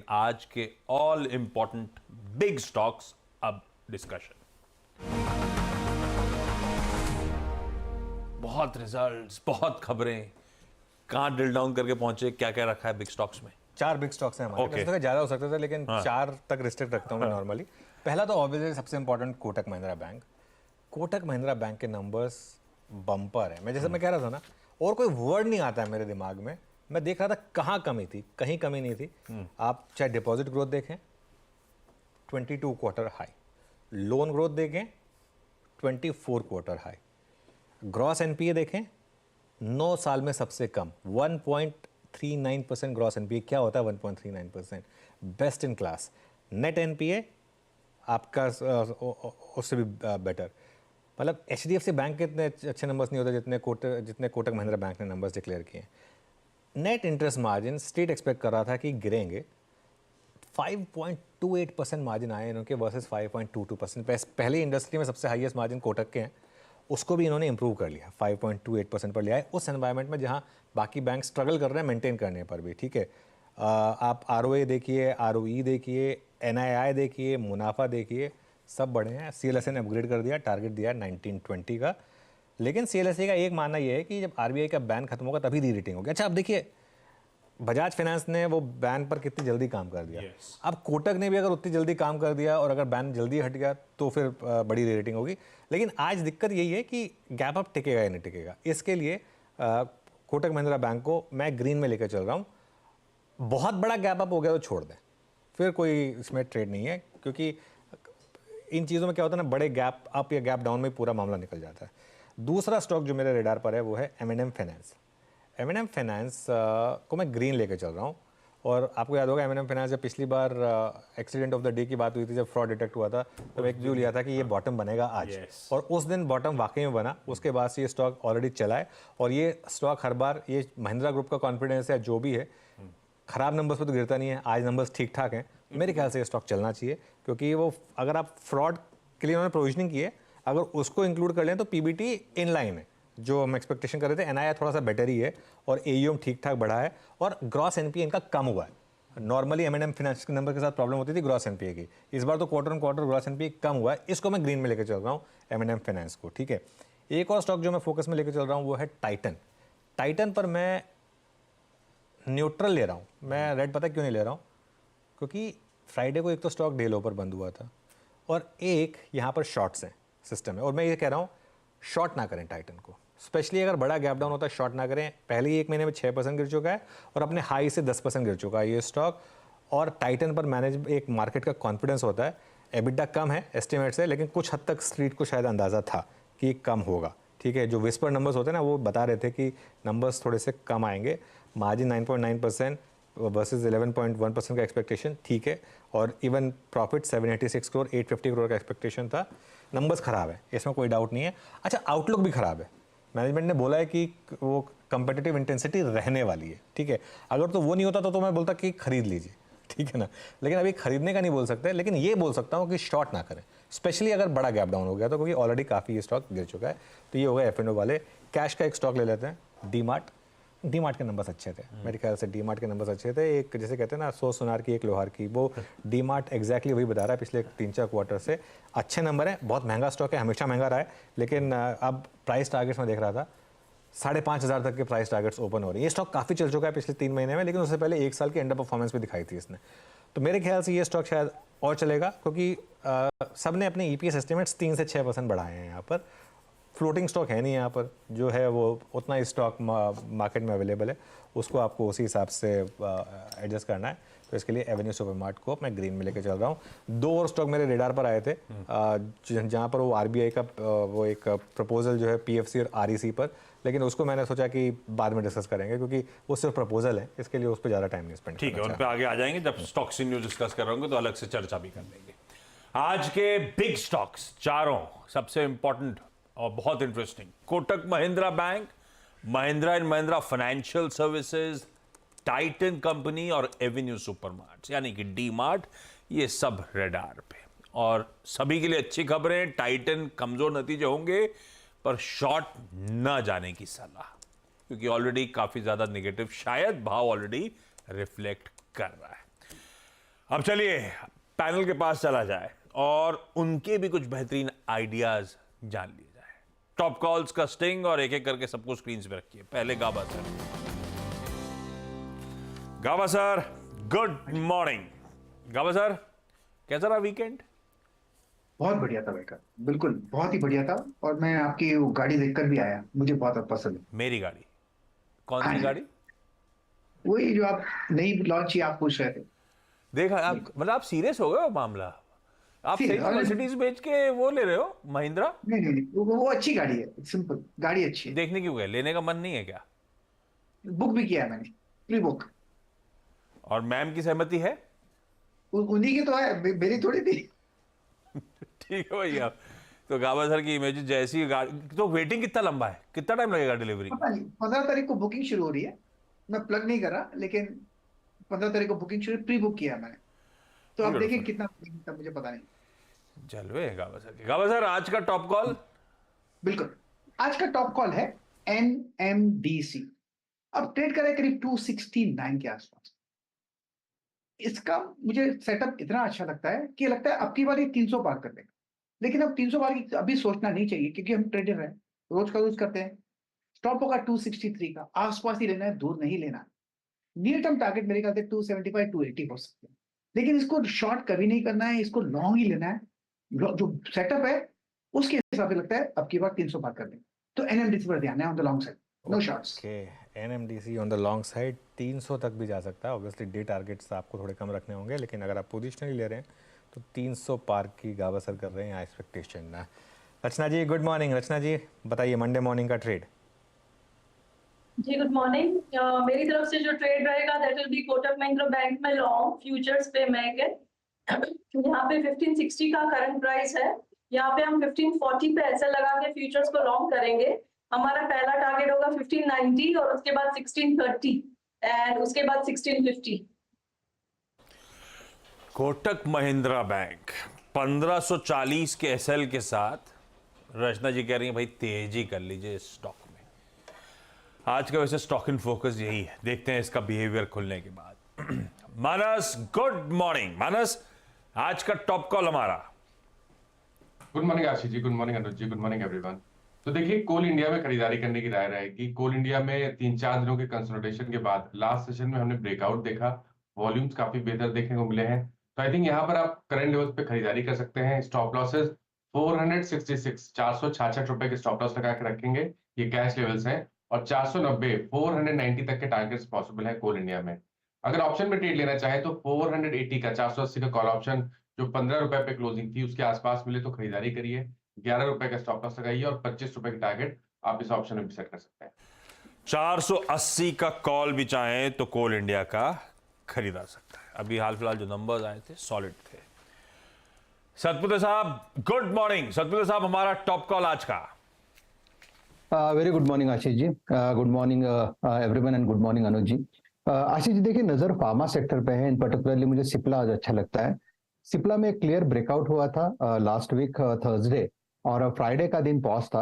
आज के all important big stocks अब डिस्कशन। बहुत रिजल्ट्स, बहुत खबरें, कहां ड्रिल डाउन करके पहुंचे, क्या क्या रखा है बिग स्टॉक्स में। 4 बिग स्टॉक्स हैं हमारे। Okay. वैसे तो ज्यादा हो सकते थे लेकिन 4 तक रिस्ट्रिक्ट रखता हूँ मैं नॉर्मली। पहला तो ऑब्वियसली सबसे important Kotak Mahindra bank. Kotak Mahindra bank के नंबर्स बम्पर है। मैं जैसे मैं कह रहा था ना, और कोई वर्ड नहीं आता है मेरे दिमाग में। मैं देख रहा था कहाँ कमी थी, कहीं कमी नहीं थी। आप चाहे डिपॉजिट ग्रोथ देखें 22 क्वार्टर हाई, लोन ग्रोथ देखें 24 क्वार्टर हाई, ग्रॉस एनपीए देखें 9 साल में सबसे कम 1.39% ग्रॉस एनपीए। क्या होता है 1.39%? Best in class. Net NPA आपका उससे भी बेटर। मतलब एचडीएफसी बैंक के इतने अच्छे नंबर्स नहीं होते जितने कोटक महिंद्रा बैंक ने नंबर्स डिक्लेयर किए हैं। Net interest margin street expect कर रहा था कि गिरेंगे, 5.28% मार्जिन आए इनके वर्सेस 5.22%। पहले इंडस्ट्री में सबसे हाईएस्ट मार्जिन कोटक के हैं, उसको भी इन्होंने इंप्रूव कर लिया, 5.28% पर लिया है उस एनवायरनमेंट में जहां बाकी बैंक स्ट्रगल कर रहे हैं मेंटेन करने पर भी। ठीक है, आप आरओए देखिए, आरओई देखिए, एनआईआई देखिए, मुनाफा देखिए, सब बढ़े हैं। सीएलएसए ने अपग्रेड कर दिया, टारगेट दिया 1920 का। लेकिन सीएलएसए का एक मानना यह है कि जब आरबीआई का बैन खत्म होगा तभी री रेटिंग होगी। अच्छा, अब देखिए बजाज फाइनेंस ने वो बैन पर कितनी जल्दी काम कर दिया। अब कोटक ने भी अगर उतनी जल्दी काम कर दिया और अगर बैन जल्दी हट गया तो फिर बड़ी रेटिंग होगी। लेकिन आज दिक्कत यही है कि गैप अप टिकेगा या नहीं टिकेगा। इसके लिए कोटक महिंद्रा बैंक को मैं ग्रीन में लेकर चल रहा हूँ। बहुत बड़ा गैप अप हो गया तो छोड़ दें, फिर कोई इसमें ट्रेड नहीं है, क्योंकि इन चीज़ों में क्या होता है ना, बड़े गैप अप या गैप डाउन में पूरा मामला निकल जाता है। दूसरा स्टॉक जो मेरे रेडार पर है वो है M&M फाइनेंस। M&M फाइनेंस को मैं ग्रीन लेके चल रहा हूँ। और आपको याद होगा M&M फाइनेंस जब पिछली बार एक्सीडेंट ऑफ द डे की बात हुई थी, जब फ्रॉड डिटेक्ट हुआ था, तो एक व्यू लिया था कि ये बॉटम बनेगा आज। और उस दिन बॉटम वाकई में बना। उसके बाद से ये स्टॉक ऑलरेडी चला है और ये स्टॉक हर बार, ये महिंद्रा ग्रुप का कॉन्फिडेंस है जो भी है, खराब नंबर्स पर तो गिरता नहीं है। आज नंबर्स ठीक ठाक हैं, मेरे ख्याल से ये स्टॉक चलना चाहिए, क्योंकि वो अगर आप फ्रॉड के लिए उन्होंने प्रोविजनिंग की है, अगर उसको इंक्लूड कर लें तो पीबीटी इन लाइन है जो हम एक्सपेक्टेशन कर रहे थे। एनआईआई थोड़ा सा बेटर ही है और एयूएम ठीक ठाक बढ़ा है और ग्रॉस एनपीए इनका कम हुआ है। नॉर्मली M&M फाइनेंस के नंबर के साथ प्रॉब्लम होती थी ग्रॉस एनपीए की, इस बार तो quarter on quarter gross NPA कम हुआ है। इसको मैं ग्रीन में लेकर चल रहा हूँ M&M फाइनेंस को। ठीक है, एक और स्टॉक जो मैं फोकस में लेकर चल रहा हूँ वो है टाइटन। टाइटन पर मैं न्यूट्रल ले रहा हूँ। मैं रेड पता क्यों नहीं ले रहा हूँ, क्योंकि फ्राइडे को एक तो स्टॉक डे लो पर बंद हुआ था और एक यहाँ पर शॉर्ट्स हैं सिस्टम है। और मैं ये कह रहा हूँ शॉर्ट ना करें टाइटन को, स्पेशली अगर बड़ा गैप डाउन होता है शॉर्ट ना करें। पहले ही एक महीने में 6% गिर चुका है और अपने हाई से 10% गिर चुका है ये स्टॉक। और टाइटन पर मैनेज एक मार्केट का कॉन्फिडेंस होता है। एबिटा कम है एस्टिमेट से, लेकिन कुछ हद तक स्ट्रीट को शायद अंदाज़ा था कि कम होगा। ठीक है, जो विस्पर नंबर्स होते हैं ना, वो बता रहे थे कि नंबर्स थोड़े से कम आएंगे। मार्जिन 9.9% वर्सेस 11.1% का एक्सपेक्टेशन, ठीक है। और इवन प्रॉफिट 786 करोड़ 850 करोड़ का एक्सपेक्टेशन था। नंबर्स खराब है, इसमें कोई डाउट नहीं है। अच्छा, आउटलुक भी खराब है। मैनेजमेंट ने बोला है कि वो कंपेटिटिव इंटेंसिटी रहने वाली है। ठीक है, अगर तो वो नहीं होता तो मैं बोलता कि खरीद लीजिए, ठीक है ना। लेकिन अभी खरीदने का नहीं बोल सकते, लेकिन ये बोल सकता हूँ कि शॉर्ट ना करें, स्पेशली अगर बड़ा गैप डाउन हो गया तो, क्योंकि ऑलरेडी काफ़ी ये स्टॉक गिर चुका है। तो ये हो गया F&O वाले। कैश का एक स्टॉक ले लेते हैं, डीमार्ट के नंबर्स अच्छे थे मेरे ख्याल से। डीमार्ट के नंबर्स अच्छे थे। एक जैसे कहते हैं ना, 100 सुनार की एक लोहार की, वो डीमार्ट एग्जैक्टली वही बता रहा है पिछले 3-4 क्वार्टर से। अच्छे नंबर है, बहुत महंगा स्टॉक है, हमेशा महंगा रहा है। लेकिन अब प्राइस टारगेट्स में देख रहा था 5,500 तक के प्राइस टारगेट्स ओपन हो रहे हैं। ये स्टॉक काफ़ी चल चुका है पिछले 3 महीने में, लेकिन उससे पहले 1 साल की अंडर परफॉर्मेंस भी दिखाई थी इसने। तो मेरे ख्याल से ये स्टॉक शायद और चलेगा, क्योंकि सब ने अपने EPS एस्टिमेट्स 3 से 6% बढ़ाए हैं। यहाँ पर फ्लोटिंग स्टॉक है नहीं, यहाँ पर जो है वो उतना ही स्टॉक मार्केट में अवेलेबल है, उसको आपको उसी हिसाब से एडजस्ट करना है। तो इसके लिए एवेन्यू सुपरमार्ट को मैं ग्रीन में लेकर चल रहा हूँ। 2 और स्टॉक मेरे रेडार पर आए थे, जहाँ पर वो RBI का वो एक प्रपोजल जो है PFC और REC पर, लेकिन उसको मैंने सोचा कि बाद में डिस्कस करेंगे, क्योंकि वो सिर्फ प्रपोजल है, इसके लिए उस पर ज़्यादा टाइम नहीं स्पेंड। ठीक है, उन पर आगे आ जाएंगे जब स्टॉक्स न्यूज डिस्कस कर रहे होंगे, तो अलग से चर्चा भी कर लेंगे। आज के बिग स्टॉक्स चारों सबसे इंपॉर्टेंट और बहुत interesting: Kotak Mahindra bank, Mahindra and Mahindra financial services, Titan company और एवेन्यू सुपरमार्ट यानी कि डी-मार्ट। ये सब रेडार पे और सभी के लिए अच्छी खबरें। टाइटन कमजोर नतीजे होंगे, पर शॉर्ट न जाने की सलाह, क्योंकि ऑलरेडी काफी ज्यादा नेगेटिव शायद भाव ऑलरेडी रिफ्लेक्ट कर रहा है। अब चलिए पैनल के पास चला जाए और उनके भी कुछ बेहतरीन आइडियाज जान लिए जाए। टॉप कॉल्स का स्टिंग और एक एक करके सबको स्क्रीन पे रखिए। पहले गाबा सर। गाबा सर, गुड मॉर्निंग। गाबा सर, कैसा रहा वीकेंड? बहुत बढ़िया था बेटा, बिल्कुल बहुत ही बढ़िया था। और मैं आपकी वो गाड़ी देखकर भी आया, मुझे बहुत पसंद है। मेरी गाड़ी? कौन हाँ सी जी, गाड़ी? वही जो आप नई लॉन्च की आप पूछ रहे थे। देखा आप, मतलब आप सीरियस हो गए हो मामला? आप सही में मर्सिडीज बेच के वो ले रहे हो, महिंद्रा? नहीं नहीं नहीं, वो अच्छी गाड़ी है, सिंपल गाड़ी अच्छी है। देखने क्यों गए? लेने का मन नहीं है क्या? बुक भी किया है मैंने, प्री बुक। और मैम की सहमति है? उन्हीं की तो है, मेरी थोड़ी थी। ठीक है भैया। तो गाबा सर की इमेज जैसी गाड़ी, तो वेटिंग कितना लंबा है? कितना टाइम लगेगा डिलीवरी में? पता नहीं, 15 तारीख को बुकिंग शुरू हो रही है। मैं प्लग नहीं कर रहा, लेकिन 15 तारीख को बुकिंग शुरू, प्री बुक किया है मैंने। तो अब देखिए Beautiful. कितना मुझे पता नहीं। जलवे हैं गाबा सर के। गाबा सर, आज का टॉप कॉल? बिल्कुल, आज का टॉप कॉल है NMDC। अब ट्रेड करें करीब 269 के आसपास। इसका मुझे सेटअप इतना अच्छा लगता है कि लगता है अब की बार ये 300 पार कर देगा। लेकिन अब 300 पार की अभी सोचना नहीं चाहिए, क्योंकि हम ट्रेडर हैं, रोज का यूज करते हैं। स्टॉप होगा 263 का, आसपास ही लेना है, दूर नहीं लेना है। नियर टर्म टारगेट मेरे ख्याल से 275 280 हो सकते हैं, लेकिन इसको शॉर्ट कभी नहीं करना है, इसको लॉन्ग ही लेना है। जो सेटअप है उसके हिसाब से लगता है अब की बार 300 पार कर देंगे। तो एनएमडीसी पर ध्यान है, on the long side, no shorts. Okay, NMDC on the long side 300 तक भी जा सकता है। ऑब्वियसली डे टारगेट्स आपको थोड़े कम रखने होंगे, लेकिन अगर आप पोजिशनली ले रहे हैं तो 300 पार की गाबा सर कर रहे हैं एक्सपेक्टेशन। रचना जी, गुड मॉर्निंग। रचना जी, बताइए मंडे मॉर्निंग का ट्रेड। जी गुड मॉर्निंग। मेरी तरफ से जो ट्रेड रहेगा that will be Kotak Mahindra bank में लॉन्ग फ्यूचर्स पे मैं के यहाँ पे 1560 का करंट प्राइस है। यहाँ पे हम 1540 पे ऐसे लगा के फ्यूचर्स को लॉन्ग करेंगे। हमारा पहला टारगेट होगा 1590 और उसके बाद 1630 एंड उसके बाद 1650। कोटक महिंद्रा बैंक 1540 के एसएल के साथ रचना जी कह रही हैं भाई तेजी कर लीजिए इस स्टॉक में। आज का वैसे स्टॉक इन फोकस यही है, देखते हैं इसका बिहेवियर खुलने के बाद। मानस, गुड मॉर्निंग। मानस, आज का टॉप कॉल हमारा। Good morning Ashish ji, good morning Anuj ji, good morning everyone. तो देखिए, कोल इंडिया में खरीदारी करने की राय रहेगी। कोल इंडिया में 3-4 दिनों के कंसोलिडेशन के बाद लास्ट सेशन में हमने ब्रेकआउट देखा, वॉल्यूम्स काफी बेहतर देखने को मिले हैं। तो आई थिंक यहाँ पर आप करंट लेवल्स पे खरीदारी कर सकते हैं। स्टॉप लॉसेस 466 466 रुपए के स्टॉप लॉस लगा के रखेंगे, ये कैश लेवल्स हैं। और 490 490 तक के टारगेट्स पॉसिबल है कोल इंडिया में। अगर ऑप्शन में ट्रेड लेना चाहे तो 480 का 480 का कॉल ऑप्शन जो 15 रुपए पे क्लोजिंग थी उसके आसपास मिले तो खरीदारी करिए। 11 रुपए का स्टॉप लॉस लगाइए और 25 रुपए की टारगेट आप इस ऑप्शन में भी सेट कर सकते हैं। 480 का कॉल भी चाहें तो कोल इंडिया का खरीदा सकता है। अभी हाल फिलहाल जो नंबर्स आए थे सॉलिड थे। सतपुत्र साहब, गुड मॉर्निंग। सतपुत्र साहब, हमारा टॉप कॉल आज का। Very good morning Ashish ji, good morning everyone and good morning Anuj ji. Ashish ji देखिए, नजर फार्मा सेक्टर पे है। इन पर्टिकुलरली मुझे सिप्ला आज अच्छा लगता है। सिप्ला में क्लियर ब्रेकआउट हुआ था लास्ट वीक थर्सडे, और फ्राइडे का दिन पॉज था।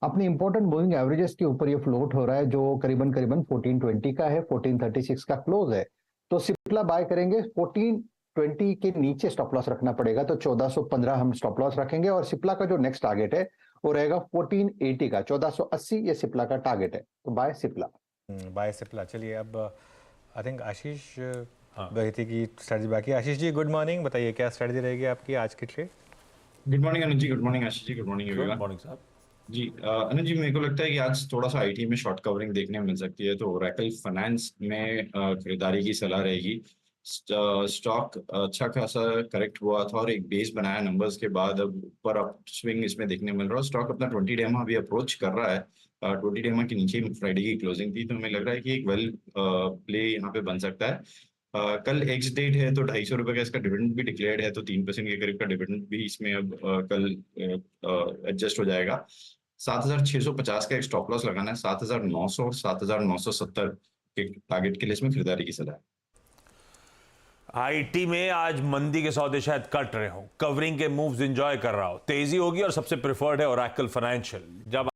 अपनी इंपॉर्टेंट मूविंग एवरेजेस के ऊपर ये फ्लोट हो रहा है, जो करीबन 1420 का है, 1436 का क्लोज है। तो सिप्ला बाय करेंगे, 1420 के नीचे स्टॉप लॉस रखना पड़ेगा, तो 1415 हम स्टॉप लॉस रखेंगे। और सिप्ला का जो नेक्स्ट टारगेट है वो रहेगा 1480 का, 1480 ये सिप्ला का टारगेट है। तो बाय सिप्ला। बाय सिप्ला। चलिए अब आई थिंक आशीष बहती की स्ट्रेटजी बाकी। Ashish ji, good morning. बताइए क्या स्ट्रेटजी रहेगी आपकी आज की trade? Good morning Anuj ji, good morning Ashish ji, good morning good everyone. Morning साहब। जी अनुज जी, मेरे को लगता है कि आज थोड़ा सा आईटी में शॉर्ट कवरिंग देखने में मिल सकती है, तो ओरेकल फाइनेंस में खरीदारी की सलाह रहेगी। स्टॉक अच्छा खासा करेक्ट हुआ था और एक बेस बनाया नंबर्स के बाद, अब ऊपर अप स्विंग इसमें देखने मिल रहा है। स्टॉक अपना 20 डेमा भी अप्रोच कर रहा है। 20 डेमा के नीचे फ्राइडे की क्लोजिंग थी, तो हमें लग रहा है कि एक वेल प्ले यहाँ पे बन सकता है। कल एक्स डेट है, तो 250 रुपए का इसका डिविडेंड भी डिक्लेयर्ड है, तो 3% के करीब का डिविडेंड भी इसमें अब कल एडजस्ट हो जाएगा। 7650 का एक स्टॉप लॉस लगाना है। 7900 और 7970 के टारगेट के लिए इसमें खरीदारी की सलाह है। आईटी में आज मंदी के सौदे शायद कट रहे हो, कवरिंग के मूव्स एंजॉय कर रहा हो, तेजी होगी और सबसे प्रिफर्ड है ओरेकल फाइनेंशियल। जब